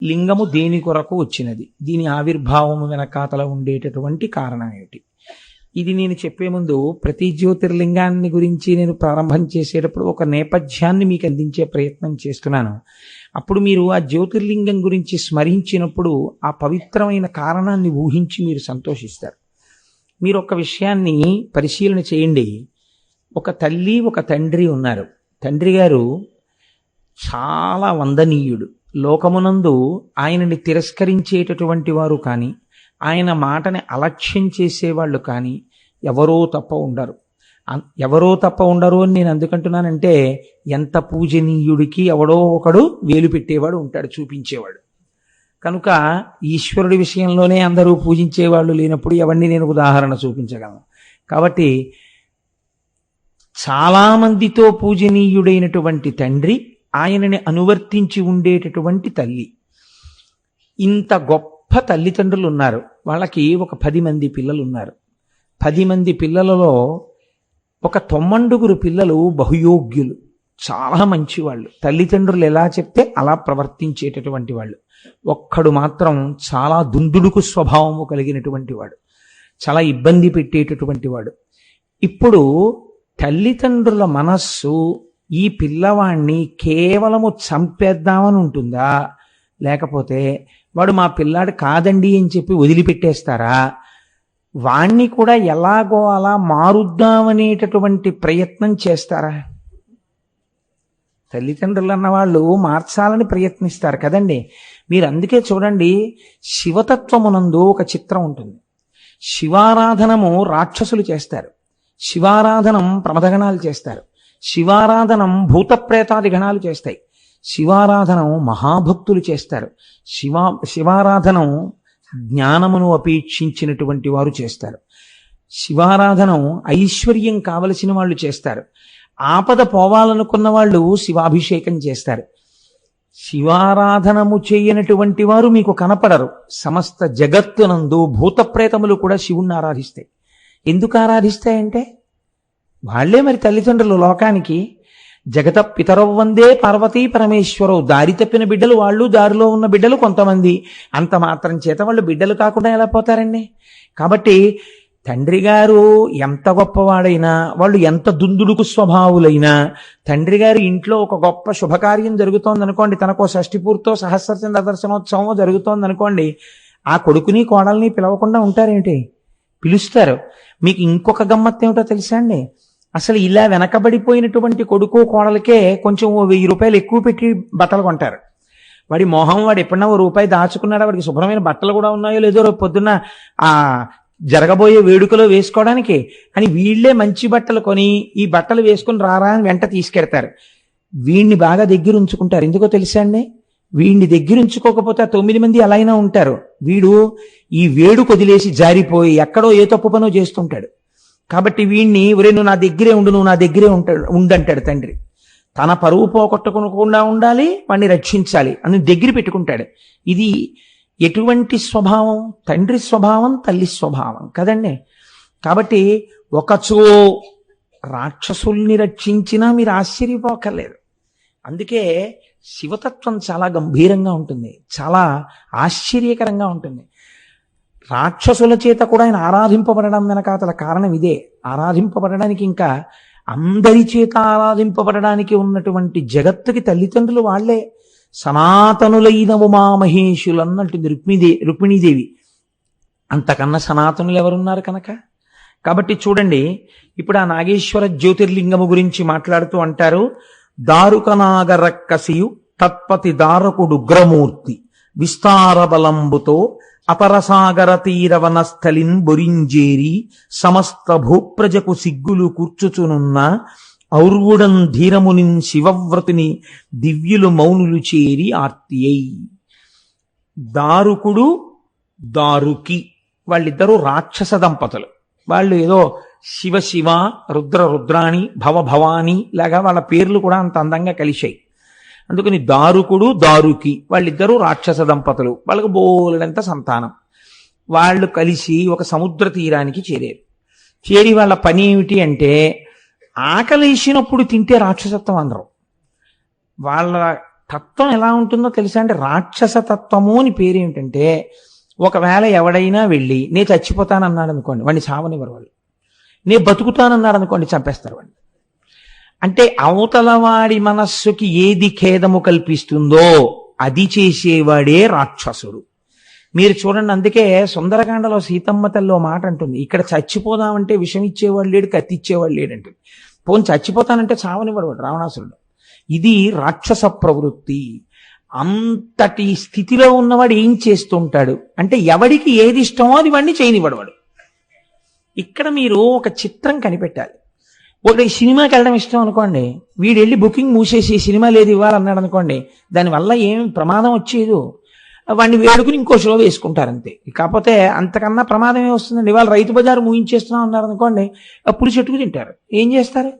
లింగము దేని కొరకు వచ్చినది, దీని ఆవిర్భావము వెనకాతల ఉండేటటువంటి కారణం ఏమిటి? ఇది నేను చెప్పే ముందు ప్రతి జ్యోతిర్లింగాన్ని గురించి నేను ప్రారంభం చేసేటప్పుడు ఒక నేపథ్యాన్ని మీకు అందించే ప్రయత్నం చేస్తున్నాను. అప్పుడు మీరు ఆ జ్యోతిర్లింగం గురించి స్మరించినప్పుడు ఆ పవిత్రమైన కారణాన్ని ఊహించి మీరు సంతోషిస్తారు. మీరు ఒక విషయాన్ని పరిశీలన చేయండి. ఒక తల్లి ఒక తండ్రి ఉన్నారు. తండ్రి గారు చాలా వందనీయుడు. లోకమునందు ఆయనని తిరస్కరించేటటువంటి వారు కానీ, ఆయన మాటని అలక్ష్యం చేసేవాళ్ళు కానీ ఎవరో తప్ప ఉండరు. ఎవరో తప్ప ఉండరు అని నేను ఎందుకంటున్నానంటే, ఎంత పూజనీయుడికి ఎవడో ఒకడు వేలు పెట్టేవాడు ఉంటాడు, చూపించేవాడు. కనుక ఈశ్వరుడి విషయంలోనే అందరూ పూజించేవాళ్ళు లేనప్పుడు ఎవరిని నేను ఉదాహరణ చూపించగలను. కాబట్టి చాలామందితో పూజనీయుడైనటువంటి తండ్రి, ఆయనని అనువర్తించి ఉండేటటువంటి తల్లి. ఇంత గొప్ప తల్లిదండ్రులు ఉన్నారు. వాళ్ళకి ఒక 10 మంది పిల్లలు ఉన్నారు. 10 మంది పిల్లలలో ఒక 9 పిల్లలు బహుయోగ్యులు, చాలా మంచివాళ్ళు. తల్లిదండ్రులు ఎలా చెప్తే అలా ప్రవర్తించేటటువంటి వాళ్ళు. ఒక్కడు మాత్రం చాలా దుందుడుకు స్వభావము కలిగినటువంటి వాడు, చాలా ఇబ్బంది పెట్టేటటువంటి వాడు. ఇప్పుడు తల్లిదండ్రుల మనస్సు ఈ పిల్లవాణ్ణి కేవలము చంపేద్దామని ఉంటుందా, లేకపోతే వాడు మా పిల్లాడు కాదండి అని చెప్పి వదిలిపెట్టేస్తారా, వాణ్ణి కూడా ఎలాగో అలా మారుద్దామనేటటువంటి ప్రయత్నం చేస్తారా? తల్లిదండ్రులు అన్నవాళ్ళు మార్చాలని ప్రయత్నిస్తారు కదండి. మీరు అందుకే చూడండి, శివతత్వమునందు ఒక చిత్రం ఉంటుంది. శివారాధనము రాక్షసులు చేస్తారు, శివారాధనం ప్రమదగణాలు చేస్తారు, శివారాధనం భూతప్రేతాది గణాలు చేస్తాయి, శివారాధనం మహాభక్తులు చేస్తారు, శివారాధనం జ్ఞానమును అపేక్షించినటువంటి వారు చేస్తారు, శివారాధనం ఐశ్వర్యం కావలసిన వాళ్ళు చేస్తారు, ఆపద పోవాలనుకున్న వాళ్ళు శివాభిషేకం చేస్తారు. శివారాధనము చేయనటువంటి వారు మీకు కనపడరు. సమస్త జగత్తునందు భూతప్రేతములు కూడా శివుణ్ణి ఆరాధిస్తాయి. ఎందుకు ఆరాధిస్తాయంటే వాళ్లే మరి తల్లిదండ్రులు లోకానికి. జగత పితరవ్ వందే పార్వతీ పరమేశ్వరవు. దారి తప్పిన బిడ్డలు వాళ్ళు, దారిలో ఉన్న బిడ్డలు కొంతమంది. అంత మాత్రం చేత వాళ్ళు బిడ్డలు కాకుండా ఎలా పోతారండి? కాబట్టి తండ్రి గారు ఎంత గొప్పవాడైనా, వాళ్ళు ఎంత దుందుడుకు స్వభావులైనా, తండ్రి గారి ఇంట్లో ఒక గొప్ప శుభకార్యం జరుగుతోంది అనుకోండి, తనకో షష్ఠిపూర్తో సహస్రచంద్ర దర్శనోత్సవం జరుగుతోంది అనుకోండి, ఆ కొడుకుని కోడల్ని పిలవకుండా ఉంటారేంటి? పిలుస్తారు. మీకు ఇంకొక గమ్మత్తు ఏమిటో తెలుసా అండి? అసలు ఇలా వెనకబడిపోయినటువంటి కొడుకు కోడలకే కొంచెం 1000 రూపాయలు ఎక్కువ పెట్టి బట్టలు కొంటారు. వాడి మొహం, వాడు ఎప్పుడన్నా ₹1 దాచుకున్నాడా, వాడికి శుభ్రమైన బట్టలు కూడా ఉన్నాయో లేదో రేపు పొద్దున్న ఆ జరగబోయే వేడుకలో వేసుకోవడానికి అని వీళ్లే మంచి బట్టలు కొని ఈ బట్టలు వేసుకుని రారా అని వెంట తీసుకెడతారు. వీడిని బాగా దగ్గర ఉంచుకుంటారు. ఎందుకో తెలుసా అండి? వీడిని దగ్గర ఉంచుకోకపోతే 9 మంది అలా అయినా ఉంటారు. వీడు ఈ వేడుక వదిలేసి జారిపోయి ఎక్కడో ఏ తప్పు పనో చేస్తుంటాడు. కాబట్టి వీడిని, ఒరే నువ్వు నా దగ్గరే ఉండు, నువ్వు నా దగ్గరే ఉండంటాడు తండ్రి. తన పరువు పోగొట్టుకోకుండా ఉండాలి, వాడిని రక్షించాలి అని దగ్గర పెట్టుకుంటాడు. ఇది ఎటువంటి స్వభావం? తండ్రి స్వభావం, తల్లి స్వభావం కదండి. కాబట్టి ఒకచో రాక్షసుల్ని రక్షించినా మీరు ఆశ్చర్యపోకర్లేదు. అందుకే శివతత్వం చాలా గంభీరంగా ఉంటుంది, చాలా ఆశ్చర్యకరంగా ఉంటుంది. రాక్షసుల చేత కూడా ఆయన ఆరాధింపబడడం వెనకాతల కారణం ఇదే. ఆరాధింపబడడానికి, ఇంకా అందరి చేత ఆరాధింపబడడానికి ఉన్నటువంటి జగత్తుకి తల్లిదండ్రులు వాళ్లే. సనాతనులైన ఉమామహేషులన్నట్టుంది రుక్మిణీదేవి. అంతకన్నా సనాతనులు ఎవరున్నారు కనుక. కాబట్టి చూడండి, ఇప్పుడు ఆ నాగేశ్వర జ్యోతిర్లింగము గురించి మాట్లాడుతూ అంటారు, దారుకనాగరక్కసియు తత్పతి దారకుడు ఉగ్రమూర్తి విస్తార బలంబుతో అపరసాగర తీరవనస్థలిన్ బొరింజేరి సమస్త భూప్రజకు సిగ్గులు కూర్చుచునున్న ఔర్వుడం ధీరమునిన్ శివవ్రతుని దివ్యులు మౌనులు చేరి ఆర్తియై. దారుకుడు దారుకి వాళ్ళిద్దరూ రాక్షస దంపతులు. వాళ్ళు ఏదో శివ శివ, రుద్ర రుద్రాణి, భవ భవాని లాగా వాళ్ళ పేర్లు కూడా అంత అందంగా కలిశాయి. అందుకని దారుకుడు దారుకి వాళ్ళిద్దరూ రాక్షస దంపతులు. వాళ్ళకు బోలెడంత సంతానం. వాళ్ళు కలిసి ఒక సముద్ర తీరానికి చేరారు. చేరి వాళ్ళ పని ఏమిటి అంటే, ఆకలేసినప్పుడు తింటే రాక్షసత్వం అందరం. వాళ్ళ తత్వం ఎలా ఉంటుందో తెలుసా అంటే, రాక్షస తత్వము అని పేరు ఏమిటంటే, ఒకవేళ ఎవడైనా వెళ్ళి నేను చచ్చిపోతానన్నాడు అనుకోండి, వాడిని చావనివ్వరు వాళ్ళు. నేను బతుకుతానన్నాడు అనుకోండి, చంపేస్తారు వాడిని. అంటే అవతల వాడి మనస్సుకి ఏది ఖేదము కల్పిస్తుందో అది చేసేవాడే రాక్షసుడు. మీరు చూడండి, అందుకే సుందరకాండలో సీతమ్మ తల్లి ఓ మాట అంటుంది, ఇక్కడ చచ్చిపోదామంటే విషం ఇచ్చేవాడు లేడు, కత్తి ఇచ్చేవాడు లేడంటుంది. పోని చచ్చిపోతానంటే చావనివ్వడు వాడు రావణాసురుడు. ఇది రాక్షస ప్రవృత్తి. అంతటి స్థితిలో ఉన్నవాడు ఏం చేస్తుంటాడు అంటే, ఎవడికి ఏది ఇష్టమో అది వాడిని చేయనివ్వడు వాడు. ఇక్కడ మీరు ఒక చిత్రం కనిపెట్టాలి. ఒకటి సినిమాకి వెళ్ళడం ఇష్టం అనుకోండి, వీడు వెళ్ళి బుకింగ్ మూసేసి సినిమా లేదు ఇవ్వాలన్నాడు అనుకోండి, దానివల్ల ఏం ప్రమాదం వచ్చేదు, వాడిని వేడుకుని ఇంకో షో వేసుకుంటారంతే. కాకపోతే అంతకన్నా ప్రమాదం ఏమొస్తుందండి? ఇవాళ రైతు బజారు ముగించేస్తున్నాం అన్నారు అనుకోండి, అప్పుడు చెట్టుకు తింటారు. ఏం చేస్తారు?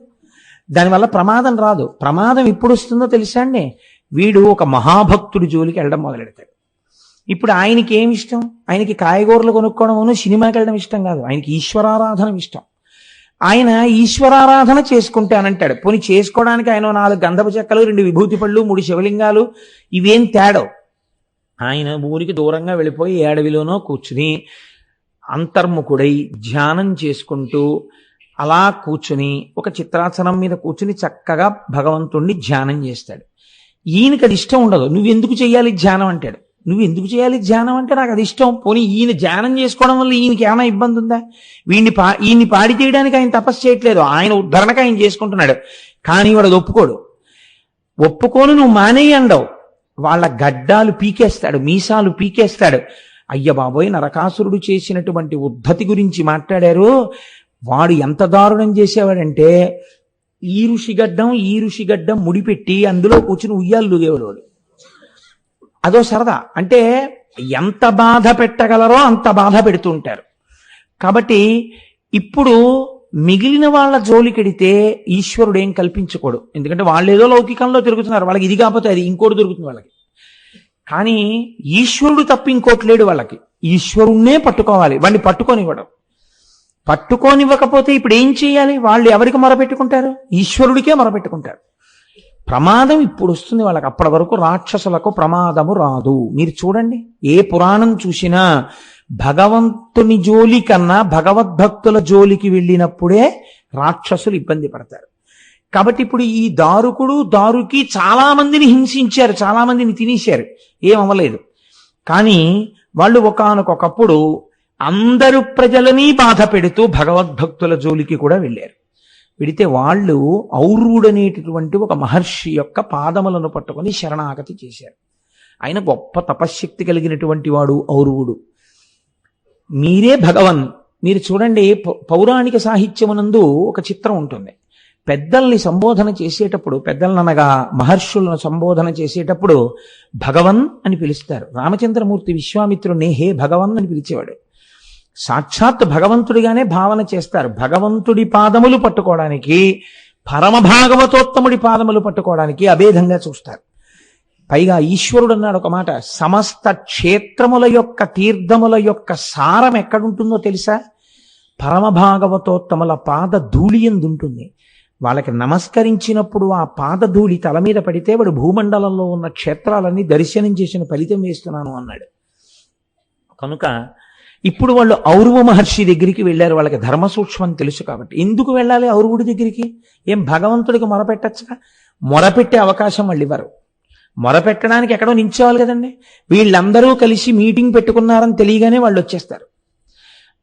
దానివల్ల ప్రమాదం రాదు. ప్రమాదం ఎప్పుడు వస్తుందో తెలుసా అండి? వీడు ఒక మహాభక్తుడి జోలికి వెళ్ళడం మొదలెడతాడు. ఇప్పుడు ఆయనకి ఏమి ఇష్టం? ఆయనకి కాయగూరలు కొనుక్కోవడం, సినిమాకి వెళ్ళడం ఇష్టం కాదు. ఆయనకి ఈశ్వరారాధన ఇష్టం. ఆయన ఈశ్వరారాధన చేసుకుంటానంటాడు. పోనీ చేసుకోవడానికి ఆయన 4 గంధపు చెక్కలు, 2 విభూతి పళ్ళు, 3 శివలింగాలు, ఇవేం తేడో. ఆయన ఊరికి దూరంగా వెళ్ళిపోయి అడవిలోనో కూర్చుని అంతర్ముఖుడై ధ్యానం చేసుకుంటూ అలా కూర్చుని ఒక చిత్రాసనం మీద కూర్చుని చక్కగా భగవంతుణ్ణి ధ్యానం చేస్తాడు. ఈయనకి అది ఇష్టం ఉండదు. నువ్వెందుకు చేయాలి ధ్యానం అంటాడు. నువ్వెందుకు చేయాలి ధ్యానం అంటే, నాకు అది ఇష్టం. పోనీ ఈయన ధ్యానం చేసుకోవడం వల్ల ఈయనకి ఏమైనా ఇబ్బంది ఉందా? ఈయన్ని పాడి చేయడానికి ఆయన తపస్సు చేయట్లేదు, ఆయన ఉద్ధరణకు ఆయన చేసుకుంటున్నాడు. కానీ వాడు ఒప్పుకోడు. ఒప్పుకోను నువ్వు మానేయి అండవు. వాళ్ళ గడ్డాలు పీకేస్తాడు, మీసాలు పీకేస్తాడు. అయ్య బాబోయ్, నరకాసురుడు చేసినటువంటి ఉద్ధతి గురించి మాట్లాడారు. వాడు ఎంత దారుణం చేసేవాడంటే, ఈ ఋషిగడ్డం ముడిపెట్టి అందులో కూర్చుని ఉయ్యాలు దిగేవాడు వాడు. అదో సరదా. అంటే ఎంత బాధ పెట్టగలరో అంత బాధ పెడుతూ ఉంటారు. కాబట్టి ఇప్పుడు మిగిలిన వాళ్ళ జోలికెడితే ఈశ్వరుడు ఏం కల్పించకూడదు. ఎందుకంటే వాళ్ళు ఏదో లౌకికంలో తిరుగుతున్నారు, వాళ్ళకి ఇది కాకపోతే అది ఇంకోటి దొరుకుతుంది వాళ్ళకి. కానీ ఈశ్వరుడు తప్ప ఇంకోటి లేడు వాళ్ళకి. ఈశ్వరుణ్ణే పట్టుకోవాలి, వాడిని పట్టుకొనివ్వడం. పట్టుకోనివ్వకపోతే ఇప్పుడు ఏం చేయాలి? వాళ్ళు ఎవరికి మొరపెట్టుకుంటారు? ఈశ్వరుడికే మొరపెట్టుకుంటారు. ప్రమాదం ఇప్పుడు వస్తుంది వాళ్ళకి. అప్పటి వరకు రాక్షసులకు ప్రమాదము రాదు. మీరు చూడండి, ఏ పురాణం చూసినా భగవంతుని జోలి కన్నా భగవద్భక్తుల జోలికి వెళ్ళినప్పుడే రాక్షసులు ఇబ్బంది పడతారు. కాబట్టి ఇప్పుడు ఈ దారుకి చాలా మందిని హింసించారు, చాలా మందిని తినేశారు, ఏమవ్వలేదు. కానీ వాళ్ళు ఒకానొకప్పుడు అందరు ప్రజలని బాధ పెడుతూ భగవద్భక్తుల జోలికి కూడా వెళ్ళారు. వెడితే వాళ్ళు ఔరుడనేటటువంటి ఒక మహర్షి యొక్క పాదములను పట్టుకొని శరణాగతి చేశారు. ఆయన గొప్ప తపశ్శక్తి కలిగినటువంటి వాడు ఔరువుడు. మీరే భగవన్. మీరు చూడండి, పౌరాణిక సాహిత్యమునందు ఒక చిత్రం ఉంటుంది. పెద్దల్ని సంబోధన చేసేటప్పుడు, పెద్దలనగా మహర్షులను సంబోధన చేసేటప్పుడు భగవన్ అని పిలుస్తారు. రామచంద్రమూర్తి విశ్వామిత్రుడిని హే భగవన్ అని పిలిచేవాడు. సాక్షాత్ భగవంతుడిగానే భావన చేస్తారు. భగవంతుడి పాదములు పట్టుకోవడానికి, పరమ భాగవతోత్తముడి పాదములు పట్టుకోవడానికి అభేదంగా చూస్తారు. పైగా ఈశ్వరుడు అన్నాడు ఒక మాట, సమస్త క్షేత్రముల యొక్క తీర్థముల యొక్క సారం ఎక్కడుంటుందో తెలుసా? పరమ భాగవతోత్తముల పాద ధూళి యందు ఉంటుంది. వాళ్ళకి నమస్కరించినప్పుడు ఆ పాద ధూళి తల మీద పడితే వాడు భూమండలంలో ఉన్న క్షేత్రాలన్నీ దర్శనం చేసిన ఫలితం వేస్తున్నాను అన్నాడు. కనుక ఇప్పుడు వాళ్ళు ఔరువ మహర్షి దగ్గరికి వెళ్ళారు. వాళ్ళకి ధర్మ సూక్ష్మం తెలుసు కాబట్టి. ఎందుకు వెళ్ళాలి ఔరువుడి దగ్గరికి? ఏం భగవంతుడికి మొరపెట్టచ్చుగా? మొరపెట్టే అవకాశం వాళ్ళు ఇవ్వరు. మొరపెట్టడానికి ఎక్కడో నించోవాలి కదండి. వీళ్ళందరూ కలిసి మీటింగ్ పెట్టుకున్నారని తెలియగానే వాళ్ళు వచ్చేస్తారు,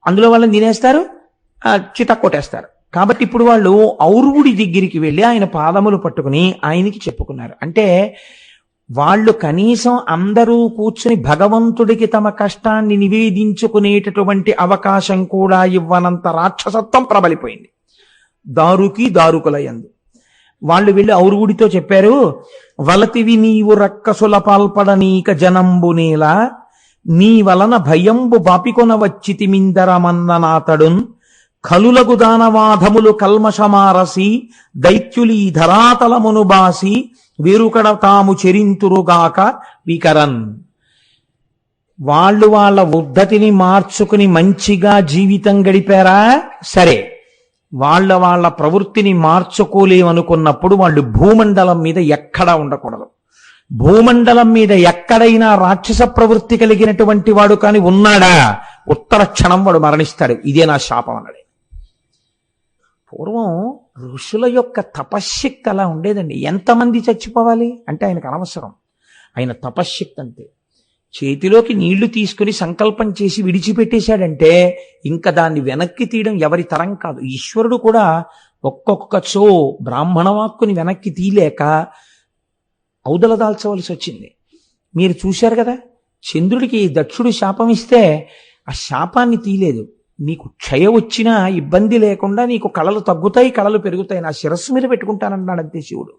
అందులో వాళ్ళని తినేస్తారు, చిత కొట్టేస్తారు. కాబట్టి ఇప్పుడు వాళ్ళు ఔరువుడి దగ్గరికి వెళ్ళి ఆయన పాదములు పట్టుకుని ఆయనకి చెప్పుకున్నారు. అంటే వాళ్ళు కనీసం అందరూ కూర్చుని భగవంతుడికి తమ కష్టాన్ని నివేదించుకునేటటువంటి అవకాశం కూడా ఇవ్వనంత రాక్షసత్వం ప్రబలిపోయింది దారుకుల యందు. వాళ్ళు వెళ్ళి ఔరువుడితో చెప్పారు, వలతివి నీవు రక్కసుల పాల్పడనీక జనంబునేలా నీ వలన భయంబు బాపికొన వచ్చితిమిందరమన్ననాతడున్ కలులగు దానవాధములు కల్మషమారసి దైత్యులీ ధరాతలమును బాసి వేరుకడ తాము చెరింతురుగాక వికరన్. వాళ్ళు వాళ్ళ ఉద్ధతిని మార్చుకుని మంచిగా జీవితం గడిపారా? సరే, వాళ్ళ ప్రవృత్తిని మార్చుకోలేమనుకున్నప్పుడు వాళ్ళు భూమండలం మీద ఎక్కడా ఉండకూడదు. భూమండలం మీద ఎక్కడైనా రాక్షస ప్రవృత్తి కలిగినటువంటి వాడు కాని ఉన్నాడా, ఉత్తర క్షణం వాడు మరణిస్తాడు. ఇదే నా శాపం అన్నాడు. పూర్వం ఋషుల యొక్క తపశ్శక్తి అలా ఉండేదండి. ఎంతమంది చచ్చిపోవాలి అంటే ఆయనకు అనవసరం. ఆయన తపశ్శక్తి అంతే. చేతిలోకి నీళ్లు తీసుకుని సంకల్పం చేసి విడిచిపెట్టేశాడంటే ఇంకా దాన్ని వెనక్కి తీయడం ఎవరి తరం కాదు. ఈశ్వరుడు కూడా ఒక్కొక్కచో బ్రాహ్మణ వాక్కుని వెనక్కి తీయలేక ఔదల దాల్చవలసి వచ్చింది. మీరు చూశారు కదా, చంద్రుడికి దక్షుడు శాపం ఇస్తే ఆ శాపాన్ని తీయలేదు. నీకు క్షయ వచ్చినా ఇబ్బంది లేకుండా నీకు కళలు తగ్గుతాయి, కళలు పెరుగుతాయి, నా శిరస్సు మీద పెట్టుకుంటానన్నాడు అంతే శివుడు.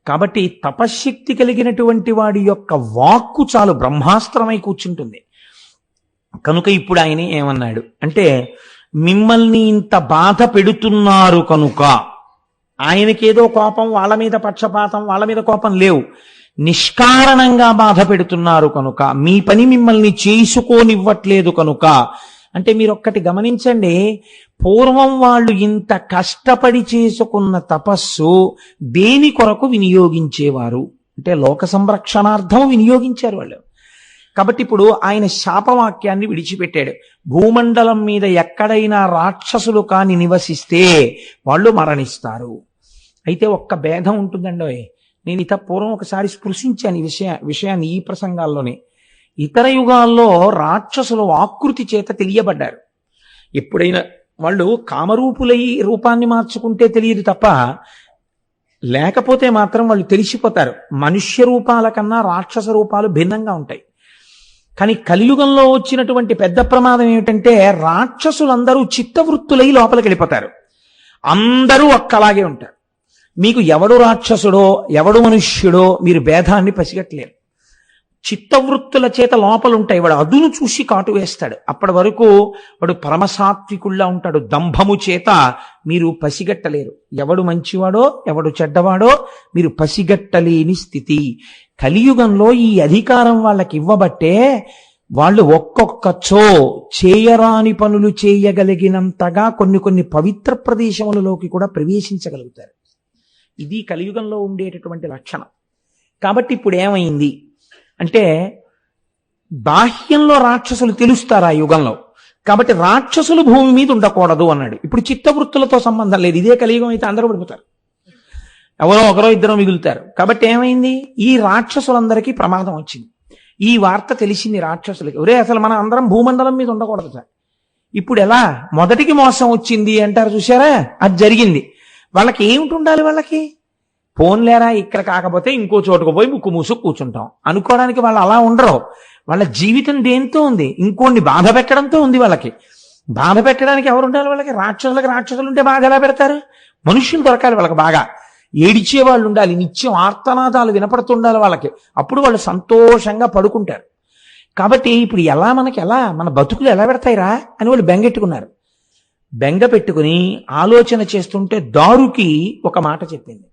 కాబట్టి తపశ్శక్తి కలిగినటువంటి వాడి యొక్క వాక్కు చాలు బ్రహ్మాస్త్రమై కూర్చుంటుంది. కనుక ఇప్పుడు ఆయన ఏమన్నాడు అంటే, మిమ్మల్ని ఇంత బాధ పెడుతున్నారు కనుక, ఆయనకేదో కోపం, వాళ్ళ మీద పక్షపాతం, వాళ్ళ మీద కోపం లేవు, నిష్కారణంగా బాధ పెడుతున్నారు కనుక, మీ పని మిమ్మల్ని చేసుకోనివ్వట్లేదు కనుక. అంటే మీరు ఒక్కటి గమనించండి, పూర్వం వాళ్ళు ఇంత కష్టపడి చేసుకున్న తపస్సు దేని కొరకు వినియోగించేవారు అంటే లోక సంరక్షణార్థం వినియోగించారు వాళ్ళు. కాబట్టి ఇప్పుడు ఆయన శాపవాక్యాన్ని విడిచిపెట్టాడు. భూమండలం మీద ఎక్కడైనా రాక్షసులు కాని నివసిస్తే వాళ్ళు మరణిస్తారు. అయితే ఒక్క భేదం ఉంటుందండి. నేను ఇత పూర్వం ఒకసారి స్పృశించాను ఈ విషయాన్ని ఈ ప్రసంగాల్లోనే. ఇతర యుగాల్లో రాక్షసులు ఆకృతి చేత తెలియబడ్డారు. ఎప్పుడైనా వాళ్ళు కామరూపులై రూపాన్ని మార్చుకుంటే తెలియదు తప్ప, లేకపోతే మాత్రం వాళ్ళు తెలిసిపోతారు. మనుష్య రూపాల కన్నా రాక్షస రూపాలు భిన్నంగా ఉంటాయి. కానీ కలియుగంలో వచ్చినటువంటి పెద్ద ప్రమాదం ఏమిటంటే, రాక్షసులందరూ చిత్తవృత్తులై లోపలికి వెళ్ళిపోతారు. అందరూ ఒక్కలాగే ఉంటారు. మీకు ఎవడు రాక్షసుడో ఎవడు మనుష్యుడో మీరు భేదాన్ని పసిగట్టలేరు. చిత్తవృత్తుల చేత లోపలుంటాయి. వాడు అదును చూసి కాటు వేస్తాడు. అప్పటి వరకు వాడు పరమసాత్వికుల్లా ఉంటాడు. దంభము చేత మీరు పసిగట్టలేరు. ఎవడు మంచివాడో ఎవడు చెడ్డవాడో మీరు పసిగట్టలేని స్థితి. కలియుగంలో ఈ అధికారం వాళ్ళకి ఇవ్వబట్టే వాళ్ళు ఒక్కొక్కచో చేయరాని పనులు చేయగలిగినంతగా కొన్ని పవిత్ర ప్రదేశములలోకి కూడా ప్రవేశించగలుగుతారు. ఇది కలియుగంలో ఉండేటటువంటి లక్షణం. కాబట్టి ఇప్పుడు ఏమైంది అంటే, బాహ్యంలో రాక్షసులు తెలుస్తారు ఆ యుగంలో. కాబట్టి రాక్షసులు భూమి మీద ఉండకూడదు అన్నాడు. ఇప్పుడు చిత్తవృత్తులతో సంబంధం లేదు. ఇదే కలియుగం అయితే అందరూ పడిపోతారు, ఎవరో ఒకరో ఇద్దరో మిగులుతారు. కాబట్టి ఏమైంది, ఈ రాక్షసులందరికీ ప్రమాదం వచ్చింది. ఈ వార్త తెలిసింది రాక్షసులకి. ఒరే అసలు మనం అందరం భూమండలం మీద ఉండకూడదు సార్. ఇప్పుడు ఎలా మొదటికి మోసం వచ్చింది అంటారు చూసారా, అది జరిగింది. వాళ్ళకి ఏమిటి ఉండాలి, వాళ్ళకి పోన్లేరా ఇక్కడ కాకపోతే ఇంకో చోటుకు పోయి ముక్కు మూసుకు కూర్చుంటాం అనుకోవడానికి వాళ్ళు అలా ఉండరు. వాళ్ళ జీవితం దేంతో ఉంది, ఇంకోన్ని బాధ పెట్టడంతో ఉంది. వాళ్ళకి బాధ పెట్టడానికి ఎవరు ఉండాలి, వాళ్ళకి రాక్షసులు ఉంటే బాధ ఎలా పెడతారు? మనుషులు దొరకాలి వాళ్ళకి, బాగా ఏడిచే వాళ్ళు ఉండాలి, నిత్యం ఆర్తనాదాలు వినపడుతుండాలి వాళ్ళకి. అప్పుడు వాళ్ళు సంతోషంగా పడుకుంటారు. కాబట్టి ఇప్పుడు మనకి మన బతుకులు ఎలా పెడతాయిరా అని వాళ్ళు బెంగెట్టుకున్నారు. బెంగ పెట్టుకుని ఆలోచన చేస్తుంటే దారుకి ఒక మాట చెప్పింది.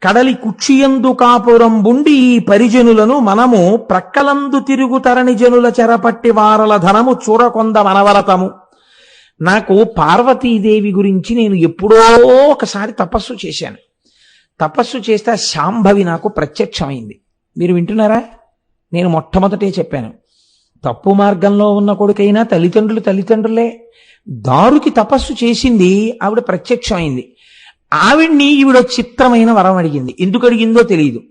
కడలి కుక్షియందు కాపురం బుండి ఈ పరిజనులను మనము ప్రక్కలందు తిరుగు తరణి జనుల చెరపట్టి వారల ధనము చూరకొంద మనవరతము. నాకు పార్వతీదేవి గురించి నేను ఎప్పుడో ఒకసారి తపస్సు చేశాను. తపస్సు చేస్తే శాంభవి నాకు ప్రత్యక్షమైంది. మీరు వింటున్నారా? నేను మొట్టమొదటే చెప్పాను, తప్పు మార్గంలో ఉన్న కొడుకైనా తల్లిదండ్రులే. దారుకి తపస్సు చేసింది, ఆవిడ ప్రత్యక్షమైంది. ఆవిడ్ని ఈవిడ చిత్రమైన వరం అడిగింది. ఎందుకు అడిగిందో తెలియదు.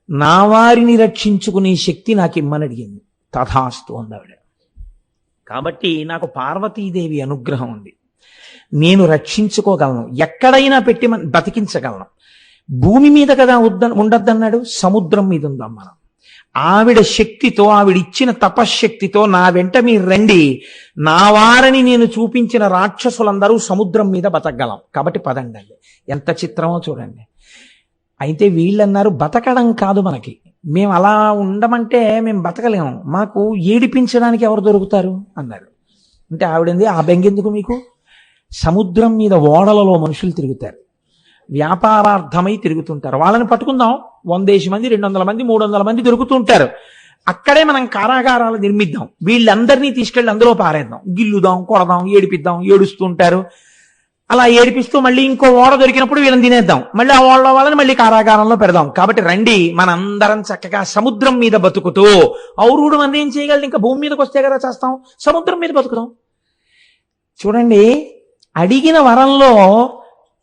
నా వారిని రక్షించుకునే శక్తి నాకు ఇమ్మని అడిగింది. తథాస్తు అంది ఆవిడ. కాబట్టి నాకు పార్వతీదేవి అనుగ్రహం ఉంది. నేను రక్షించుకోగలను, ఎక్కడైనా పెట్టి బతికించగలను. భూమి మీద కదా ఉండద్దన్నాడు, సముద్రం మీద ఉందాం మనం. ఆవిడ శక్తితో, ఆవిడిచ్చిన తపశ్శక్తితో నా వెంట మీరు రండి, నా వారిని నేను చూపించిన రాక్షసులందరూ సముద్రం మీద బతకగలం. కాబట్టి పదండి. ఎంత చిత్రమో చూడండి. అయితే వీళ్ళన్నారు, బతకడం కాదు మనకి, మేము అలా ఉండమంటే మేము బతకలేము, మాకు ఏడిపించడానికి ఎవరు దొరుకుతారు అన్నారు. అంటే ఆవిడంది, ఆ బెంగెందుకు మీకు? సముద్రం మీద ఓడలలో మనుషులు తిరుగుతారు, వ్యాపారార్థమై తిరుగుతుంటారు. వాళ్ళని పట్టుకుందాం, 100 మంది 200 మంది 300 మంది దొరుకుతుంటారు. అక్కడే మనం కారాగారాలు నిర్మిద్దాం, వీళ్ళందరినీ తీసుకెళ్ళి అందులో పారేద్దాం, గిల్లుదాం, కొడదాం, ఏడిపిద్దాం. ఏడుస్తుంటారు. అలా ఏడిపిస్తూ మళ్ళీ ఇంకో ఓడ దొరికినప్పుడు వీళ్ళని తినేద్దాం, మళ్ళీ ఆ ఓడలో వాళ్ళని మళ్ళీ కారాగారంలో పెడదాం. కాబట్టి రండి మనందరం చక్కగా సముద్రం మీద బతుకుతూ, ఔరుడు మనం ఏం చేయగలదు, ఇంకా భూమి మీదకి వస్తే కదా చేస్తాం, సముద్రం మీద బతుకుదాం. చూడండి, అడిగిన వరంలో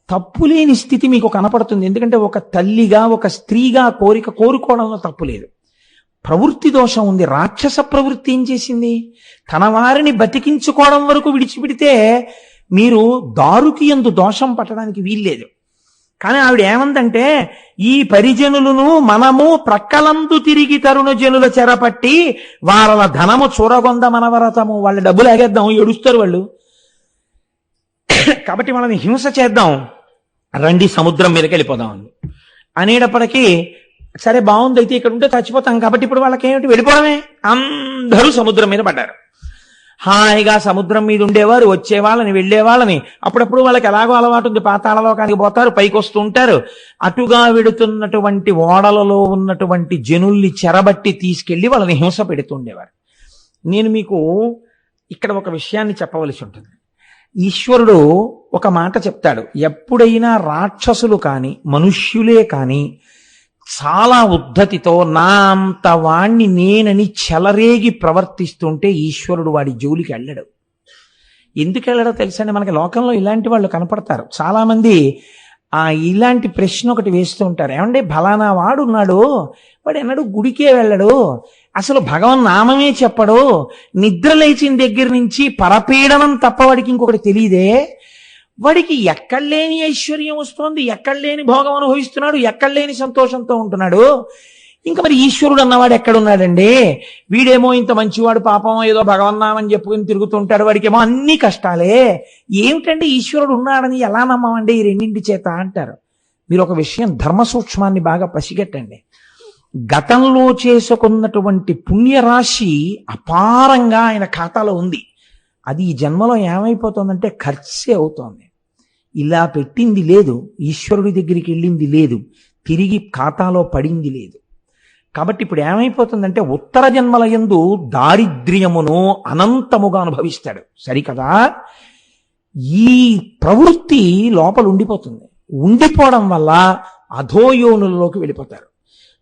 తప్పులేని స్థితి మీకు కనపడుతుంది. ఎందుకంటే ఒక తల్లిగా ఒక స్త్రీగా కోరుకోవడంలో తప్పు లేదు. ప్రవృత్తి దోషం ఉంది. రాక్షస ప్రవృత్తి ఏం చేసింది, తన వారిని బతికించుకోవడం వరకు విడిచిపెడితే మీరు దారుకి యందు దోషం పట్టడానికి వీల్లేదు. కానీ ఆవిడ ఏమందంటే, ఈ పరిజనులను మనము ప్రక్కలందు తిరిగి తరుణ జనుల చెరపట్టి వాళ్ళ ధనము చూరగొంద మనవరతము, వాళ్ళ డబ్బులు ఆగేద్దాం, ఏడుస్తారు వాళ్ళు, కాబట్టి వాళ్ళని హింస చేద్దాం, రండి సముద్రం మీదకి వెళ్ళిపోదాం అనేటప్పటికీ, సరే బాగుంది, అయితే ఇక్కడ ఉంటే చచ్చిపోతాం కాబట్టి ఇప్పుడు వాళ్ళకి ఏమిటి, వెళ్ళిపోవడమే. అందరూ సముద్రం మీద పడ్డారు. హాయిగా సముద్రం మీద ఉండేవారు, వచ్చేవాళ్ళని వెళ్ళేవాళ్ళని, అప్పుడప్పుడు వాళ్ళకి ఎలాగో అలవాటు ఉంది, పాతాళలోకానికి పోతారు, పైకి వస్తూ ఉంటారు. అటుగా వెడుతున్నటువంటి ఓడలలో ఉన్నటువంటి జనుల్ని చెరబట్టి తీసుకెళ్లి వాళ్ళని హింస పెడుతుండేవారు. నేను మీకు ఇక్కడ ఒక విషయాన్ని చెప్పవలసి ఉంటుంది. ఈశ్వరుడు ఒక మాట చెప్తాడు, ఎప్పుడైనా రాక్షసులు కాని మనుష్యులే కాని చాలా ఉద్ధతితో నా అంత వాణ్ణి నేనని చెలరేగి ప్రవర్తిస్తుంటే ఈశ్వరుడు వాడి జోలికి వెళ్ళడు. ఎందుకు వెళ్ళడో తెలుసండి, మనకి లోకంలో ఇలాంటి వాళ్ళు కనపడతారు. చాలా మంది ఇలాంటి ప్రశ్న ఒకటి వేస్తూ ఉంటారు, ఏమంటే ఫలానా వాడు ఉన్నాడు, వాడు ఎన్నడూ గుడికే వెళ్ళడు, అసలు భగవన్ నామమే చెప్పడు, నిద్ర లేచిన దగ్గర నుంచి పరపీడనం తప్ప వాడికి ఇంకొకటి తెలియదే, వాడికి ఎక్కడలేని ఐశ్వర్యం వస్తోంది, ఎక్కడలేని భోగం అనుభవిస్తున్నాడు, ఎక్కడలేని సంతోషంతో ఉంటున్నాడు, ఇంకా మరి ఈశ్వరుడు అన్నవాడు ఎక్కడున్నాడండి, వీడేమో ఇంత మంచివాడు, పాపం ఏదో భగవన్నామని చెప్పుకుని తిరుగుతుంటాడు, వాడికేమో అన్ని కష్టాలే, ఏమిటంటే ఈశ్వరుడు ఉన్నాడని ఎలా నమ్మమండి ఈ రెండింటి చేత అంటారు. మీరు ఒక విషయం, ధర్మ సూక్ష్మాన్ని బాగా పసిగట్టండి. గతంలో చేసుకున్నటువంటి పుణ్యరాశి అపారంగా ఆయన ఖాతాలో ఉంది. అది ఈ జన్మలో ఏమైపోతుందంటే ఖర్చే అవుతోంది. ఇలా పెట్టింది లేదు, ఈశ్వరుడి దగ్గరికి వెళ్ళింది లేదు, తిరిగి ఖాతాలో పడింది లేదు. కాబట్టి ఇప్పుడు ఏమైపోతుందంటే ఉత్తర జన్మల యందు దారిద్ర్యమును అనంతముగా అనుభవిస్తాడు. సరికదా, ఈ ప్రవృత్తి లోపల ఉండిపోతుంది. ఉండిపోవడం వల్ల అధోయోనులలోకి వెళ్ళిపోతారు,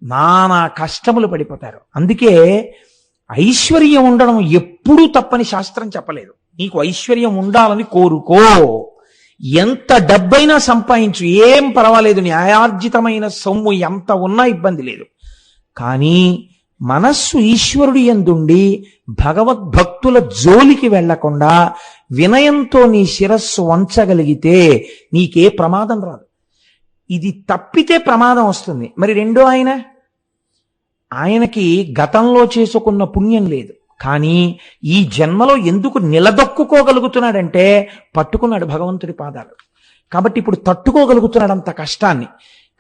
నానా కష్టములు పడిపోతారు. అందుకే ఐశ్వర్యం ఉండడం ఎప్పుడూ తప్పని శాస్త్రం చెప్పలేదు. నీకు ఐశ్వర్యం ఉండాలని కోరుకో, ఎంత డబ్బైనా సంపాదించు, ఏం పర్వాలేదు, న్యాయార్జితమైన సొమ్ము ఎంత ఉన్నా ఇబ్బంది లేదు. కానీ మనస్సు ఈశ్వరుడి యందుండి భగవద్భక్తుల జోలికి వెళ్లకుండా వినయంతో నీ శిరస్సు వంచగలిగితే నీకే ప్రమాదం రాదు. ఇది తప్పితే ప్రమాదం వస్తుంది. మరి రెండో ఆయనకి గతంలో చేసుకున్న పుణ్యం లేదు, కానీ ఈ జన్మలో ఎందుకు నిలదొక్కుకోగలుగుతున్నాడంటే పట్టుకున్నాడు భగవంతుడి పాదాలు. కాబట్టి ఇప్పుడు తట్టుకోగలుగుతున్నాడు అంత కష్టాన్ని.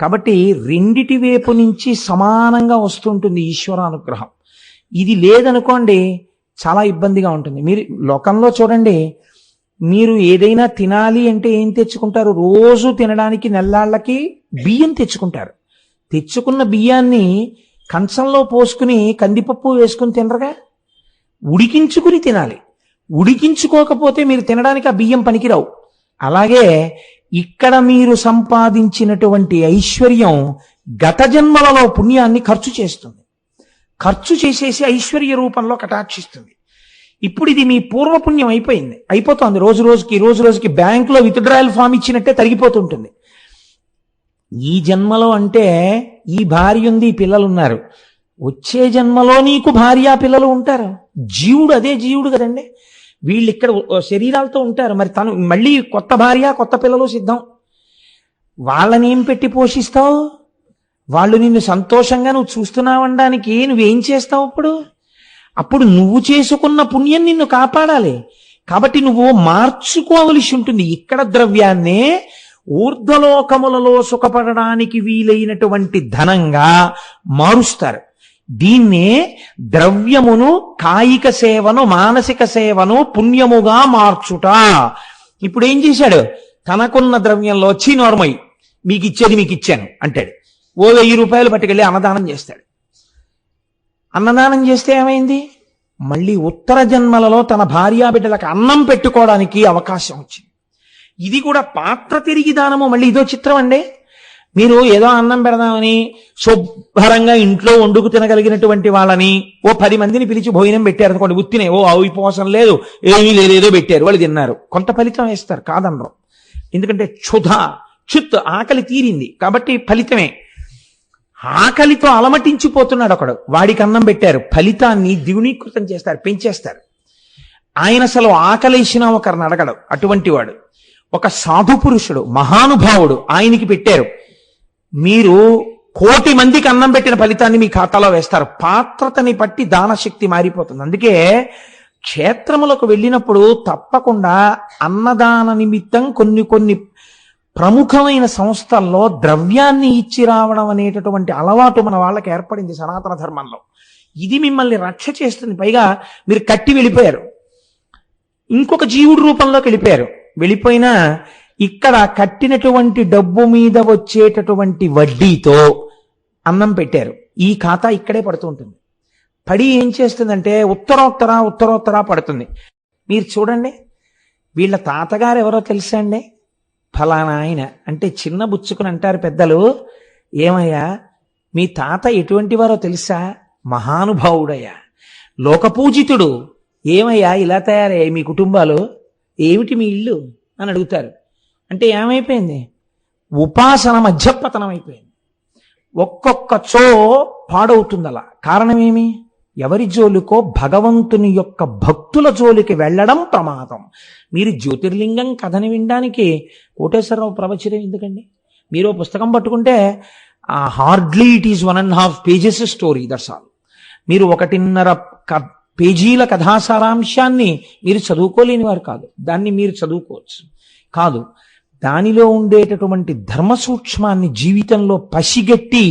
కాబట్టి రెండిటి వైపు నుంచి సమానంగా వస్తుంటుంది ఈశ్వరానుగ్రహం. ఇది లేదనుకోండి చాలా ఇబ్బందిగా ఉంటుంది. మీరు లోకంలో చూడండి, మీరు ఏదైనా తినాలి అంటే ఏం తెచ్చుకుంటారు, రోజు తినడానికి నెల్లాళ్ళకి బియ్యం తెచ్చుకుంటారు. తెచ్చుకున్న బియ్యాన్ని కంచంలో పోసుకుని కందిపప్పు వేసుకుని తినరుగా, ఉడికించుకుని తినాలి. ఉడికించుకోకపోతే మీరు తినడానికి ఆ బియ్యం పనికిరావు. అలాగే ఇక్కడ మీరు సంపాదించినటువంటి ఐశ్వర్యం గత జన్మలలో పుణ్యాన్ని ఖర్చు చేస్తుంది. ఖర్చు చేసేసి ఐశ్వర్య రూపంలో కటాక్షిస్తుంది. ఇప్పుడు ఇది మీ పూర్వపుణ్యం అయిపోతుంది. రోజు రోజుకి బ్యాంకులో విత్డ్రాయల్ ఫామ్ ఇచ్చినట్టే తరిగిపోతుంటుంది. ఈ జన్మలో అంటే ఈ భార్య ఉంది, పిల్లలు ఉన్నారు, వచ్చే జన్మలో నీకు భార్య పిల్లలు ఉంటారు. జీవుడు అదే జీవుడు కదండి. వీళ్ళు ఇక్కడ శరీరాలతో ఉంటారు, మరి తను మళ్ళీ కొత్త భార్య కొత్త పిల్లలు సిద్ధం. వాళ్ళని ఏం పెట్టి పోషిస్తావు? వాళ్ళు నిన్ను సంతోషంగా నువ్వు చూస్తున్నావనడానికి నువ్వేం చేస్తావు? అప్పుడు నువ్వు చేసుకున్న పుణ్యం నిన్ను కాపాడాలి. కాబట్టి నువ్వు మార్చుకోవలసి ఉంటుంది. ఇక్కడ ద్రవ్యాన్నే ఊర్ధ్వలోకములలో సుఖపడడానికి వీలైనటువంటి ధనంగా మారుస్తారు. దీన్నే ద్రవ్యమును కాయిక సేవను మానసిక సేవను పుణ్యముగా మార్చుట. ఇప్పుడు ఏం చేశాడు? తనకున్న ద్రవ్యంలో నోర్మయ్యి మీకు ఇచ్చేది మీకు ఇచ్చాను అంటాడు. 1000 రూపాయలు పట్టుకెళ్ళి అన్నదానం చేస్తాడు. అన్నదానం చేస్తే ఏమైంది? మళ్ళీ ఉత్తర జన్మలలో తన భార్యాబిడ్డలకు అన్నం పెట్టుకోవడానికి అవకాశం వచ్చింది. ఇది కూడా పాత్ర తిరిగి దానము. మళ్ళీ ఇదో చిత్రం అండి. మీరు ఏదో అన్నం పెడదామని శుభ్రంగా ఇంట్లో వండుకు తినగలిగినటువంటి వాళ్ళని ఓ 10 మందిని పిలిచి భోజనం పెట్టారు అనుకోండి, ఉత్తినే ఓ అవిపోసం లేదు ఏమీ లేదు ఏదో పెట్టారు, వాళ్ళు తిన్నారు, కొంత ఫలితం వేస్తారు, కాదనరు. ఎందుకంటే క్షుత్ ఆకలి తీరింది కాబట్టి ఫలితమే. ఆకలితో అలమటించిపోతున్నాడు ఒకడు, వాడికి అన్నం పెట్టారు, ఫలితాన్ని ద్విగుణీకృతం చేస్తారు, పెంచేస్తారు. ఆయన అసలు ఆకలేసినా ఒకరిని అడగడు, అటువంటి వాడు. ఒక సాధు పురుషుడు మహానుభావుడు, ఆయనకి పెట్టారు, మీరు 1,000,000 మందికి అన్నం పెట్టిన ఫలితాన్ని మీ ఖాతాలో వేస్తారు. పాత్రతని బట్టి దానశక్తి మారిపోతుంది. అందుకే క్షేత్రములకు వెళ్ళినప్పుడు తప్పకుండా అన్నదాన నిమిత్తం కొన్ని ప్రముఖమైన సంస్థల్లో ద్రవ్యాన్ని ఇచ్చి రావడం అనేటటువంటి అలవాటు మన వాళ్ళకి ఏర్పడింది సనాతన ధర్మంలో. ఇది మిమ్మల్ని రక్ష చేస్తుంది. పైగా మీరు కట్టి వెళ్ళిపోయారు, ఇంకొక జీవుడి రూపంలోకి వెళ్ళిపోయారు. వెళ్ళిపోయినా ఇక్కడ కట్టినటువంటి డబ్బు మీద వచ్చేటటువంటి వడ్డీతో అన్నం పెట్టారు, ఈ ఖాతా ఇక్కడే పడుతూ ఉంటుంది. పడి ఏం చేస్తుందంటే ఉత్తరోత్తర పడుతుంది. మీరు చూడండి, వీళ్ళ తాతగారు ఎవరో తెలుసా అండి? ఫలానా ఆయన అంటే చిన్న బుచ్చుకుని అంటారు పెద్దలు, ఏమయ్యా మీ తాత ఎటువంటి వారో తెలుసా? మహానుభావుడయ్యా, లోకపూజితుడు. ఏమయ్యా ఇలా తయారయ్యాయి మీ కుటుంబాలు, ఏమిటి మీ ఇల్లు అని అడుగుతారు. అంటే ఏమైపోయింది? ఉపాసన మధ్యపతనం అయిపోయింది. ఒక్కొక్కచో పాడవుతుంది అలా. కారణమేమి? ఎవరి జోలికో, భగవంతుని యొక్క భక్తుల జోలికి వెళ్ళడం ప్రమాదం. మీరు జ్యోతిర్లింగం కథని వినడానికి కోటేశ్వరరావు ప్రవచనం ఎందుకండి? మీరు పుస్తకం పట్టుకుంటే hardly it is 1.5 pages story, that's all. మీరు 1.5 పేజీల కథాసారాంశాన్ని మీరు చదువుకోలేని వారు కాదు, దాన్ని మీరు చదువుకోవచ్చు కాదు. దానిలో ఉండేటటువంటి ధర్మ సూక్ష్మాన్ని జీవితంలో పసిగట్టి